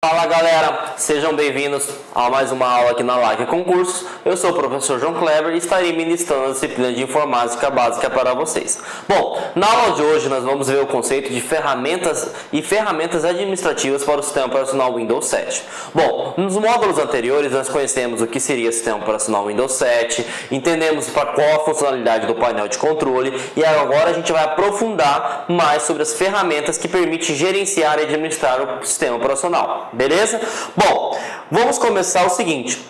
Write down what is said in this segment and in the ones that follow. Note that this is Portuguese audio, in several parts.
Fala galera, sejam bem-vindos a mais uma aula aqui na Like Concursos. Eu sou o professor João Kleber e estarei ministrando a disciplina de informática básica para vocês. Bom, na aula de hoje nós vamos ver o conceito de ferramentas e ferramentas administrativas para o sistema operacional Windows 7. Bom, nos módulos anteriores nós conhecemos o que seria o sistema operacional Windows 7, entendemos para qual a funcionalidade do painel de controle e agora a gente vai aprofundar mais sobre as ferramentas que permitem gerenciar e administrar o sistema operacional. Beleza? Bom, vamos começar o seguinte.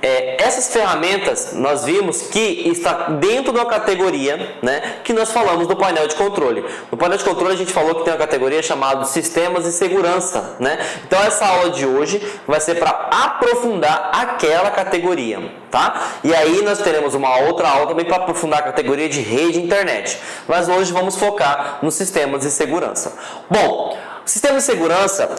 Essas ferramentas nós vimos que está dentro da categoria, né, que nós falamos do painel de controle. No painel de controle a gente falou que tem uma categoria chamada Sistemas de Segurança, né? Então essa aula de hoje vai ser para aprofundar aquela categoria, tá? E aí nós teremos uma outra aula também para aprofundar a categoria de rede e internet. Mas hoje vamos focar nos sistemas de segurança. Bom, sistema de segurança,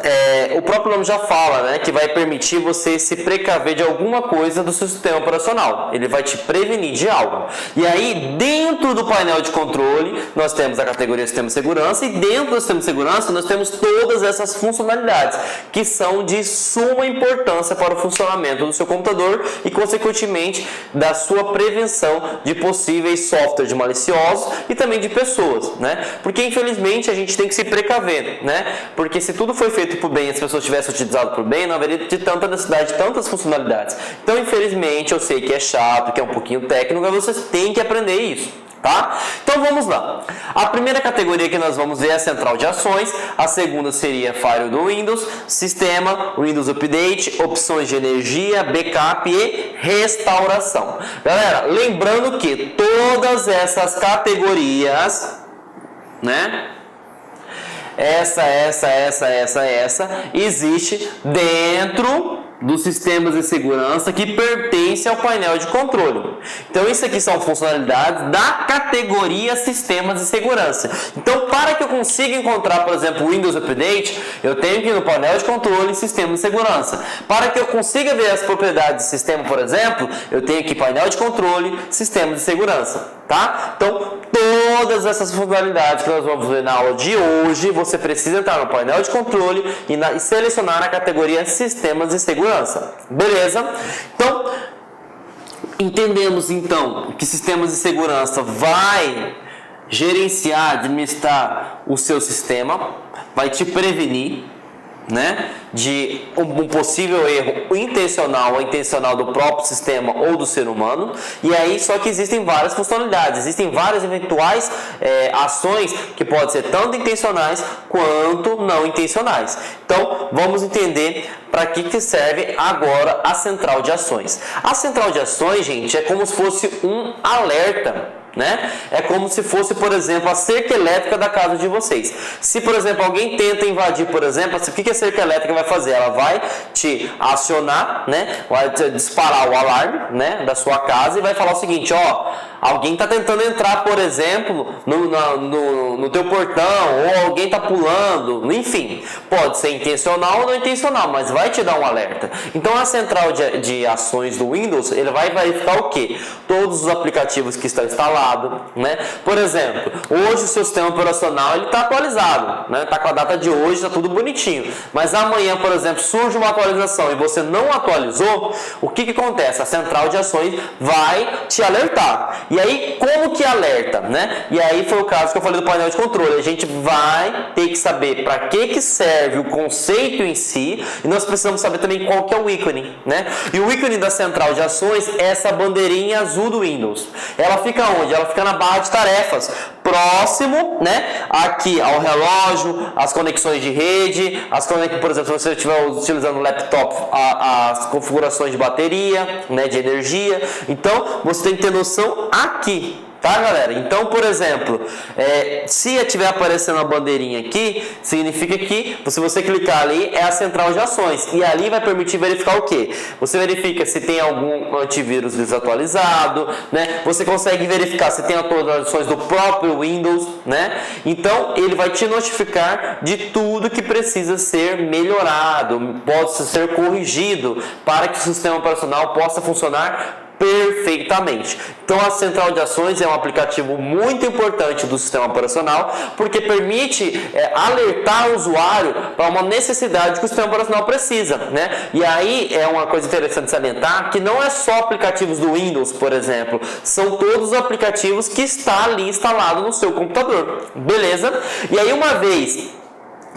o próprio nome já fala, né, que vai permitir você se precaver de alguma coisa do seu sistema operacional. Ele vai te prevenir de algo. E aí, dentro do painel de controle, nós temos a categoria Sistema de Segurança e dentro do Sistema de Segurança nós temos todas essas funcionalidades que são de suma importância para o funcionamento do seu computador e, consequentemente, da sua prevenção de possíveis softwares maliciosos e também de pessoas, né? Porque, infelizmente, a gente tem que se precaver, né? Porque se tudo foi feito por bem e as pessoas tivessem utilizado por bem, não haveria de tanta necessidade, de tantas funcionalidades. Então, infelizmente, eu sei que é chato, que é um pouquinho técnico, mas vocês têm que aprender isso, tá? Então, vamos lá. A primeira categoria que nós vamos ver é a central de ações, a segunda seria Firewall do Windows, sistema, Windows Update, opções de energia, backup e restauração. Galera, lembrando que todas essas categorias, né? Essa existe dentro dos sistemas de segurança que pertencem ao painel de controle. Então isso aqui são funcionalidades da categoria sistemas de segurança. Então para que eu consiga encontrar, por exemplo, o Windows Update, eu tenho que ir no painel de controle e sistema de segurança. Para que eu consiga ver as propriedades do sistema, por exemplo, eu tenho que ir painel de controle, sistema de segurança, tá? Então todas essas funcionalidades que nós vamos ver na aula de hoje, você precisa entrar no painel de controle e selecionar a categoria sistemas de segurança. Beleza? Então, entendemos então que sistemas de segurança vai gerenciar, administrar o seu sistema, vai te prevenir, né, de um possível erro intencional ou intencional do próprio sistema ou do ser humano. E aí só que existem várias funcionalidades, existem várias eventuais ações que podem ser tanto intencionais quanto não intencionais. Então vamos entender para que serve agora a central de ações. A central de ações, gente, é como se fosse um alerta, né? É como se fosse, por exemplo, a cerca elétrica da casa de vocês. Se, por exemplo, alguém tenta invadir, por exemplo, o que a cerca elétrica vai fazer? Ela vai te acionar, né? Vai te disparar o alarme, né, da sua casa e vai falar o seguinte, ó, alguém está tentando entrar, por exemplo, no teu portão, ou alguém está pulando, enfim, pode ser intencional ou não intencional, mas vai te dar um alerta. Então a central de ações do Windows, ele vai verificar o quê? Todos os aplicativos que estão instalados, né? Por exemplo, hoje o seu sistema operacional ele está atualizado, né? Está com a data de hoje, está tudo bonitinho, mas amanhã, por exemplo, surge uma atualização e você não atualizou, o que acontece? A central de ações vai te alertar. E aí, como que alerta, né? E aí foi o caso que eu falei do painel de controle. A gente vai ter que saber para que serve o conceito em si e nós precisamos saber também qual que é o ícone, né? E o ícone da central de ações é essa bandeirinha azul do Windows. Ela fica onde? Ela fica na barra de tarefas, próximo, né, aqui ao relógio, as conexões de rede, por exemplo, se você estiver utilizando o laptop, as configurações de bateria, né, de energia. Então, você tem que ter noção aqui, tá, galera? Então, por exemplo, se estiver aparecendo a bandeirinha aqui, significa que, se você clicar ali, é a central de ações. E ali vai permitir verificar o quê? Você verifica se tem algum antivírus desatualizado, né? Você consegue verificar se tem atualizações do próprio Windows, né? Então, ele vai te notificar de tudo que precisa ser melhorado, pode ser corrigido para que o sistema operacional possa funcionar Perfeitamente. Então a central de ações é um aplicativo muito importante do sistema operacional, porque permite alertar o usuário para uma necessidade que o sistema operacional precisa, né? E aí é uma coisa interessante salientar que não é só aplicativos do Windows, por exemplo, são todos os aplicativos que está ali instalado no seu computador, beleza? E aí uma vez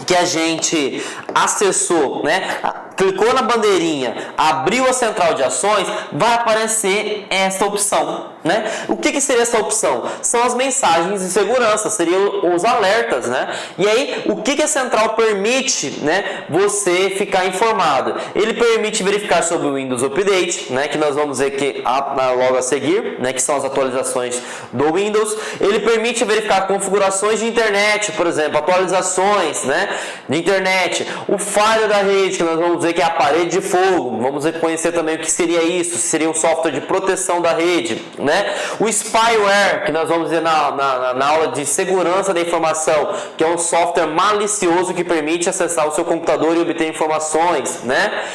que a gente acessou, né, clicou na bandeirinha, abriu a central de ações, vai aparecer essa opção, né? O que seria essa opção? São as mensagens de segurança, seriam os alertas, né? E aí, o que a central permite, né, você ficar informado? Ele permite verificar sobre o Windows Update, né, que nós vamos ver que logo a seguir, né, que são as atualizações do Windows. Ele permite verificar configurações de internet, por exemplo, atualizações, né, de internet, o firewall da rede, que nós vamos ver que é a parede de fogo. Vamos conhecer também o que seria isso, se seria um software de proteção da rede, né? O spyware, que nós vamos ver na aula de segurança da informação, que é um software malicioso que permite acessar o seu computador e obter informações, né?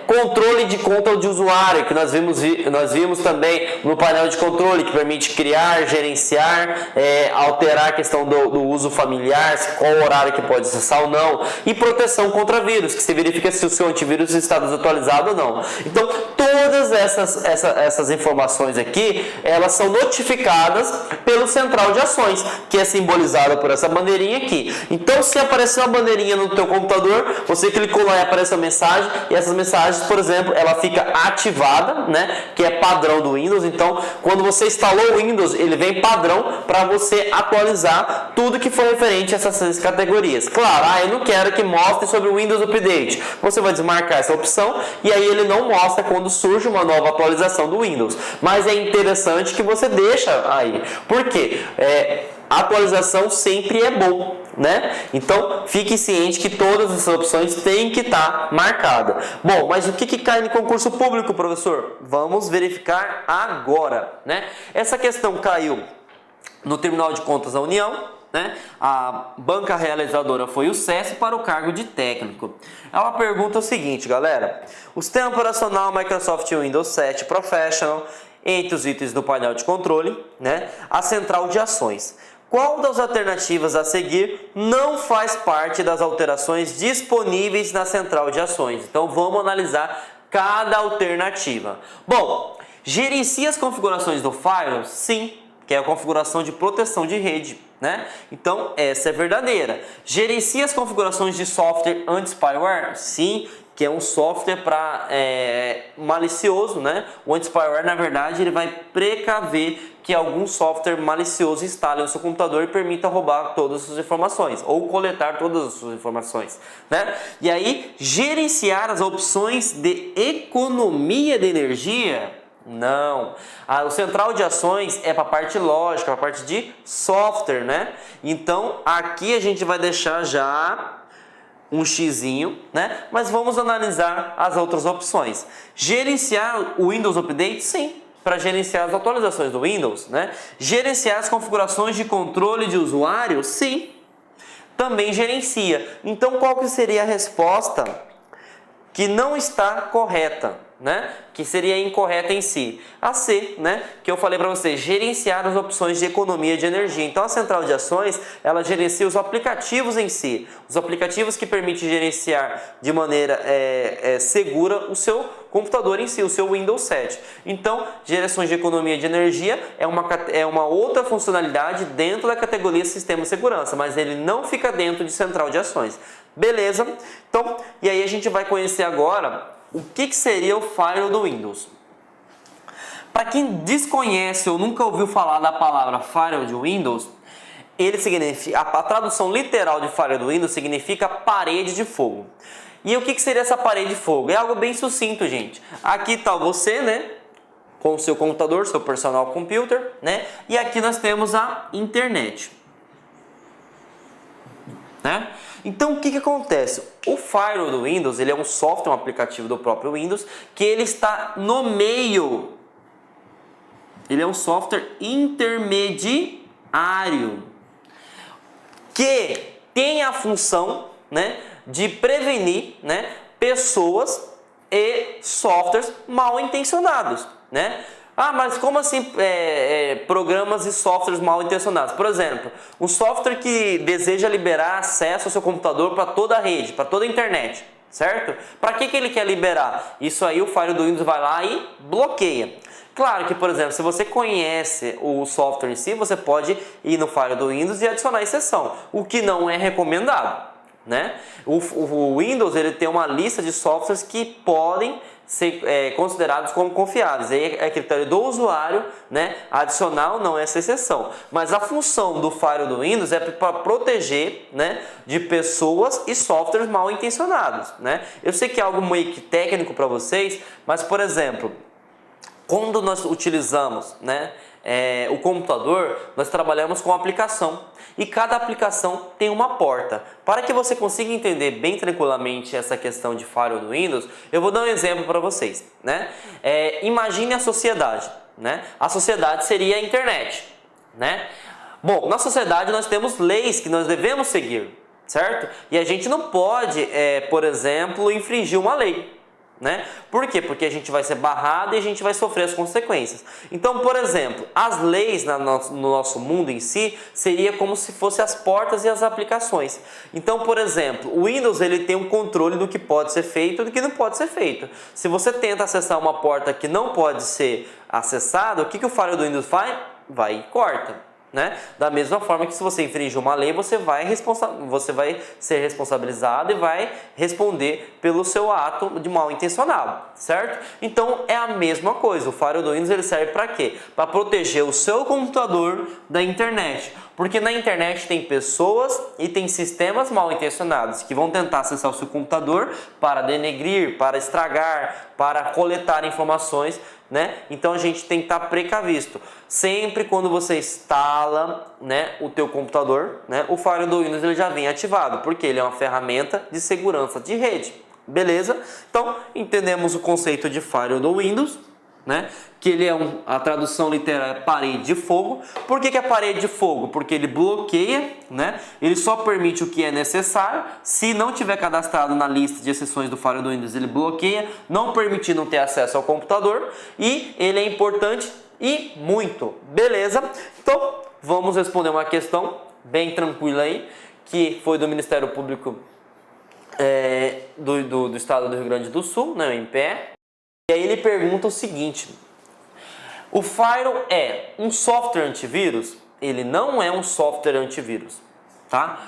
Controle de conta de usuário, que nós vimos também no painel de controle, que permite criar, gerenciar, alterar a questão do uso familiar, qual horário que pode acessar ou não, e proteção contra vírus, que se verifica se o seu antivírus está desatualizado ou não. Então, todas essas informações aqui, elas são notificadas pelo central de ações, que é simbolizada por essa bandeirinha aqui. Então, se aparecer uma bandeirinha no teu computador, você clicou lá e aparece a mensagem, e essas mensagens, por exemplo, ela fica ativada, né, que é padrão do Windows. Então, quando você instalou o Windows, ele vem padrão para você atualizar tudo que for referente a essas 6 categorias. Claro, eu não quero que mostre sobre o Windows Update. Você vai desmarcar essa opção e aí ele não mostra quando surge uma nova atualização do Windows. Mas é interessante que você deixa aí. Por quê? A atualização sempre é bom, né? Então, fique ciente que todas essas opções têm que estar marcadas. Bom, mas o que cai no concurso público, professor? Vamos verificar agora, né? Essa questão caiu no Tribunal de Contas da União, né? A banca realizadora foi o SES para o cargo de técnico. Ela pergunta o seguinte, galera: o sistema operacional Microsoft Windows 7 Professional, entre os itens do painel de controle, né, a central de ações. Qual das alternativas a seguir não faz parte das alterações disponíveis na central de ações? Então vamos analisar cada alternativa. Bom, gerencia as configurações do firewall? Sim, que é a configuração de proteção de rede, né? Então essa é verdadeira. Gerencia as configurações de software anti-spyware? Sim, que é um software para malicioso, né? O anti-spyware, na verdade, ele vai precaver que algum software malicioso instale no seu computador e permita roubar todas as suas informações ou coletar todas as suas informações, né? E aí, gerenciar as opções de economia de energia? Não. O central de ações é para a parte lógica, para a parte de software, né? Então, aqui a gente vai deixar já um xizinho, né? Mas vamos analisar as outras opções. Gerenciar o Windows Update? Sim, para gerenciar as atualizações do Windows, né? Gerenciar as configurações de controle de usuário? Sim, também gerencia. Então, qual que seria a resposta que não está correta, né? Que seria incorreta em si? A C, né? Que eu falei para você, gerenciar as opções de economia de energia. Então a central de ações, ela gerencia os aplicativos em si, os aplicativos que permitem gerenciar de maneira segura o seu computador em si, o seu Windows 7. Então, gerações de economia de energia é uma outra funcionalidade dentro da categoria Sistema de Segurança, mas ele não fica dentro de central de ações. Beleza? Então, e aí a gente vai conhecer agora o que seria o firewall do Windows. Para quem desconhece ou nunca ouviu falar da palavra firewall de Windows, ele significa, a tradução literal de firewall do Windows significa parede de fogo. E o que seria essa parede de fogo? É algo bem sucinto, gente. Aqui está você, né, com o seu computador, seu personal computer, né? E aqui nós temos a internet, né? Então o que acontece? O firewall do Windows, ele é um software, um aplicativo do próprio Windows, que ele está no meio. Ele é um software intermediário que tem a função, né, de prevenir, né, pessoas e softwares mal intencionados, né? Ah, mas como assim programas e softwares mal intencionados? Por exemplo, um software que deseja liberar acesso ao seu computador para toda a rede, para toda a internet, certo? Para que ele quer liberar? Isso aí o Firewall do Windows vai lá e bloqueia. Claro que, por exemplo, se você conhece o software em si, você pode ir no Firewall do Windows e adicionar exceção, o que não é recomendado, né? O Windows ele tem uma lista de softwares que podem ser considerados como confiáveis. Aí é critério do usuário, né? Adicional não é essa exceção. Mas a função do Firewall do Windows é para proteger, né, de pessoas e softwares mal intencionados, né? Eu sei que é algo meio que técnico para vocês, mas por exemplo, quando nós utilizamos, né, o computador, nós trabalhamos com aplicação e cada aplicação tem uma porta. Para que você consiga entender bem tranquilamente essa questão de firewall do Windows, eu vou dar um exemplo para vocês, né? Imagine a sociedade, né? A sociedade seria a internet, né? Bom, na sociedade nós temos leis que nós devemos seguir, certo? E a gente não pode, por exemplo, infringir uma lei. Né? Por quê? Porque a gente vai ser barrado e a gente vai sofrer as consequências. Então, por exemplo, as leis no nosso mundo em si seria como se fossem as portas e as aplicações. Então, por exemplo, o Windows ele tem um controle do que pode ser feito e do que não pode ser feito. Se você tenta acessar uma porta que não pode ser acessada, o que o firewall do Windows faz? Vai e corta. Né? Da mesma forma que se você infringir uma lei, você vai ser responsabilizado e vai responder pelo seu ato de mal intencionado, certo? Então é a mesma coisa, o firewall do Windows ele serve para quê? Para proteger o seu computador da internet, porque na internet tem pessoas e tem sistemas mal intencionados que vão tentar acessar o seu computador para denegrir, para estragar, para coletar informações, né? Então a gente tem que estar precavisto. Sempre quando você instala, né, o teu computador, né, o Firewall do Windows ele já vem ativado, porque ele é uma ferramenta de segurança de rede. Beleza? Então entendemos o conceito de Firewall do Windows, né? Que ele é a tradução literal é parede de fogo. Por que é parede de fogo? Porque ele bloqueia, né? Ele só permite o que é necessário. Se não tiver cadastrado na lista de exceções do Firewall do Windows, ele bloqueia, não permitindo ter acesso ao computador. E ele é importante e muito. Beleza? Então vamos responder uma questão bem tranquila aí, que foi do Ministério Público do Estado do Rio Grande do Sul, né, o MPE. E aí ele pergunta o seguinte: o firewall é um software antivírus? Ele não é um software antivírus, tá?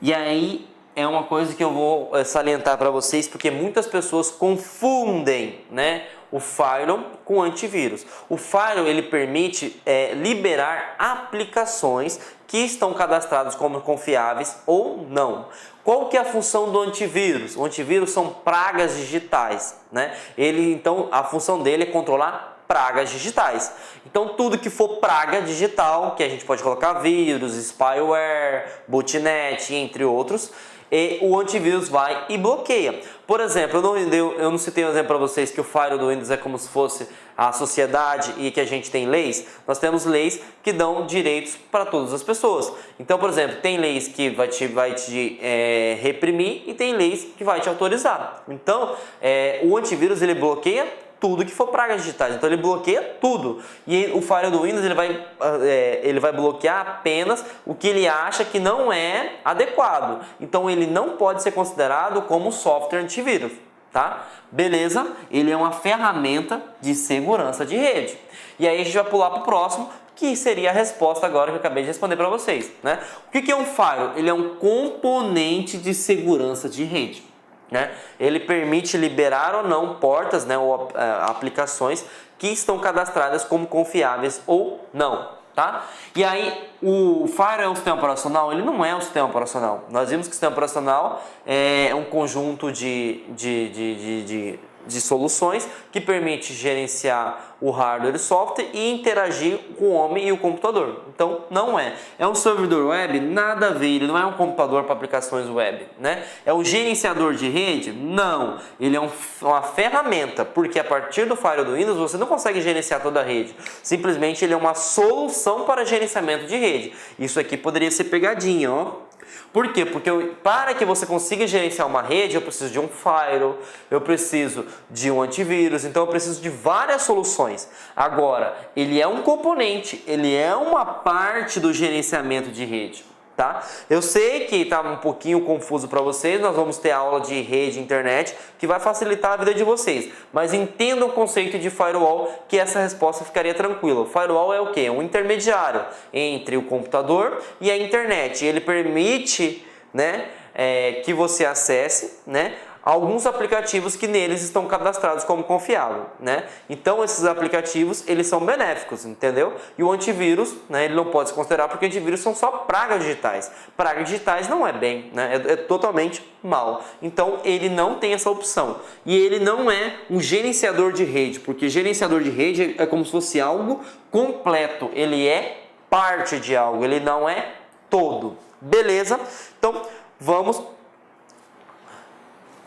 E aí é uma coisa que eu vou salientar para vocês, porque muitas pessoas confundem, né, o firewall com antivírus. O firewall ele permite liberar aplicações que estão cadastradas como confiáveis ou não. Qual que é a função do antivírus? O antivírus são pragas digitais, né? Então a função dele é controlar pragas digitais. Então tudo que for praga digital, que a gente pode colocar vírus, spyware, botnet, entre outros, o antivírus vai e bloqueia. Por exemplo, eu não citei um exemplo para vocês que o firewall do Windows é como se fosse a sociedade e que a gente tem leis. Nós temos leis que dão direitos para todas as pessoas. Então, por exemplo, tem leis que vai te reprimir e tem leis que vai te autorizar. Então, o antivírus ele bloqueia tudo que for pragas digitais, então ele bloqueia tudo. E o firewall do Windows ele vai bloquear apenas o que ele acha que não é adequado. Então ele não pode ser considerado como software antivírus, tá? Beleza? Ele é uma ferramenta de segurança de rede. E aí a gente vai pular para o próximo, que seria a resposta agora que eu acabei de responder para vocês, né? O que é um firewall? Ele é um componente de segurança de rede. Né? Ele permite liberar ou não portas, né, ou aplicações que estão cadastradas como confiáveis ou não, tá? E aí o firewall é um sistema operacional? Ele não é um sistema operacional. Nós vimos que o sistema operacional é um conjunto de soluções que permite gerenciar o hardware e software e interagir com o homem e o computador. Então não é. É um servidor web? Nada a ver, ele não é um computador para aplicações web, né? É um gerenciador de rede? Não. Ele é uma ferramenta, porque a partir do firewall do Windows você não consegue gerenciar toda a rede. Simplesmente ele é uma solução para gerenciamento de rede. Isso aqui poderia ser pegadinha, ó. Por quê? Porque para que você consiga gerenciar uma rede, eu preciso de um firewall, eu preciso de um antivírus, então eu preciso de várias soluções. Agora, ele é um componente, ele é uma parte do gerenciamento de rede. Tá? Eu sei que está um pouquinho confuso para vocês, nós vamos ter aula de rede e internet que vai facilitar a vida de vocês, mas entenda o conceito de firewall, que essa resposta ficaria tranquila. O firewall é o quê? Um intermediário entre o computador e a internet. Ele permite, né, que você acesse, né, alguns aplicativos que neles estão cadastrados como confiável, né? Então esses aplicativos, eles são benéficos, entendeu? E o antivírus, né, ele não pode se considerar, porque antivírus são só pragas digitais. Pragas digitais não é bem, né? É totalmente mal. Então ele não tem essa opção. E ele não é um gerenciador de rede, porque gerenciador de rede é como se fosse algo completo. Ele é parte de algo, ele não é todo. Beleza? Então vamos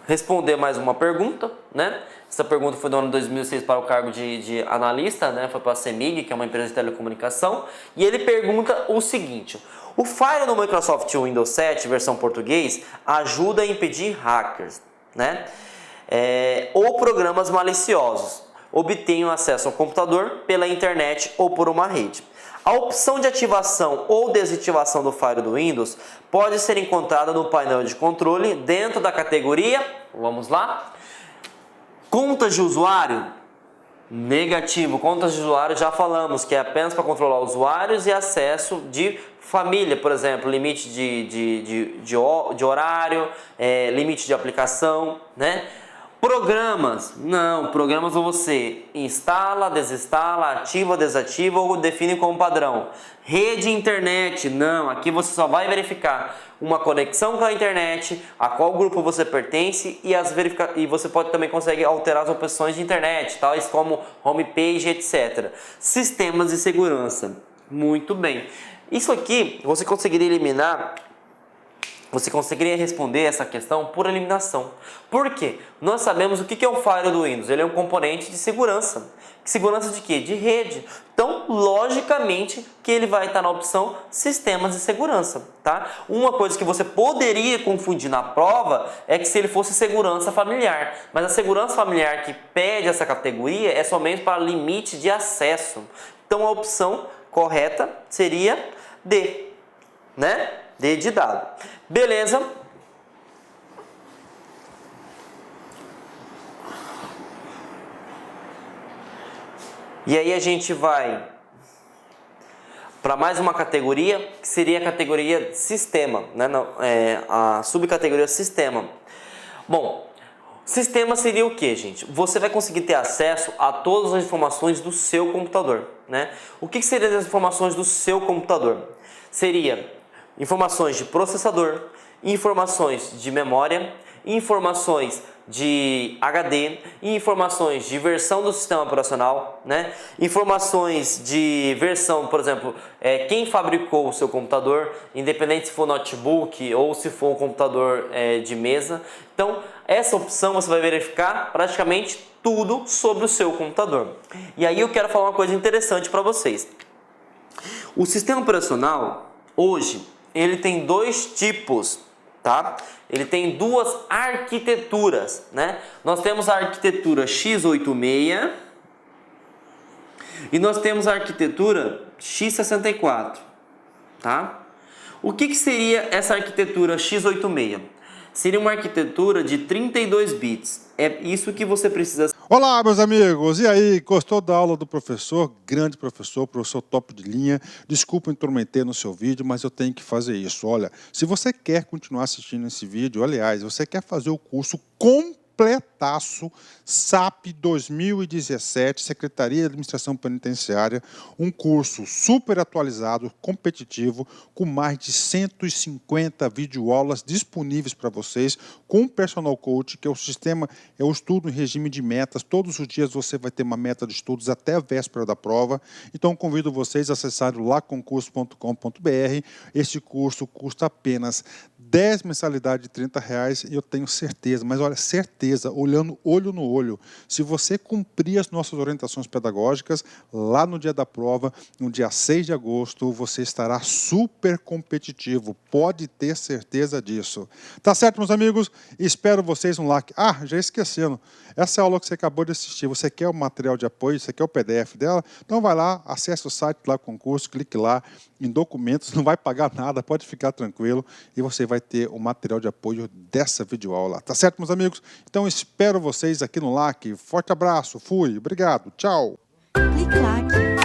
responder mais uma pergunta, né? Essa pergunta foi do ano 2006 para o cargo de analista, né? Foi para a CEMIG, que é uma empresa de telecomunicação. E ele pergunta o seguinte: o firewall no Microsoft Windows 7, versão português, ajuda a impedir hackers, né? Ou programas maliciosos obtenham acesso ao computador pela internet ou por uma rede. A opção de ativação ou desativação do firewall do Windows pode ser encontrada no painel de controle dentro da categoria, vamos lá, contas de usuário. Negativo, contas de usuário já falamos que é apenas para controlar usuários e acesso de família, por exemplo, limite de horário, limite de aplicação, né? Programas, não, programas você instala, desinstala, ativa, desativa ou define como padrão. Rede internet, não, aqui você só vai verificar uma conexão com a internet, a qual grupo você pertence e você também consegue alterar as opções de internet, tais como homepage, etc. Sistemas de segurança, muito bem. Isso aqui você conseguiria eliminar. Você conseguiria responder essa questão por eliminação. Por quê? Nós sabemos o que é o firewall do Windows. Ele é um componente de segurança. Segurança de quê? De rede. Então, logicamente, que ele vai estar na opção sistemas de segurança. Tá? Uma coisa que você poderia confundir na prova é que se ele fosse segurança familiar. Mas a segurança familiar que pede essa categoria é somente para limite de acesso. Então, a opção correta seria D, né? D de dado. Beleza? E aí a gente vai para mais uma categoria, que seria a categoria sistema, né? A subcategoria sistema. Bom, sistema seria o que, gente? Você vai conseguir ter acesso a todas as informações do seu computador, né? O que seriam as informações do seu computador? Seria informações de processador, informações de memória, informações de HD, informações de versão do sistema operacional, né? Informações de versão, por exemplo, quem fabricou o seu computador, independente se for notebook ou se for um computador de mesa. Então, essa opção você vai verificar praticamente tudo sobre o seu computador. E aí eu quero falar uma coisa interessante para vocês. O sistema operacional, hoje, ele tem dois tipos, tá? Ele tem duas arquiteturas, né? Nós temos a arquitetura x86 e nós temos a arquitetura x64, tá? O que seria essa arquitetura x86? Seria uma arquitetura de 32 bits. É isso que você precisa. Olá, meus amigos. E aí, gostou da aula do professor? Grande professor top de linha. Desculpa intrometer no seu vídeo, mas eu tenho que fazer isso. Olha, se você quer continuar assistindo esse vídeo, aliás, você quer fazer o curso completaço SAP 2017, Secretaria de Administração Penitenciária, um curso super atualizado, competitivo, com mais de 150 videoaulas disponíveis para vocês, com o Personal Coach, que é o sistema, é o estudo em regime de metas. Todos os dias você vai ter uma meta de estudos até a véspera da prova. Então convido vocês a acessarem o laconcurso.com.br. Este curso custa apenas 10 mensalidades de R$30 e eu tenho certeza, mas olha, certeza, o olhando olho no olho. Se você cumprir as nossas orientações pedagógicas, lá no dia da prova, no dia 6 de agosto, você estará super competitivo. Pode ter certeza disso. Tá certo, meus amigos? Espero vocês no like. Ah, já esquecendo. Essa aula que você acabou de assistir, você quer o material de apoio, você quer o PDF dela? Então vai lá, acesse o site lá, concurso, clique lá em documentos, não vai pagar nada, pode ficar tranquilo e você vai ter o material de apoio dessa videoaula. Tá certo, meus amigos? Então espero vocês aqui no LAC. Forte abraço, fui, obrigado, tchau! Clique LAC.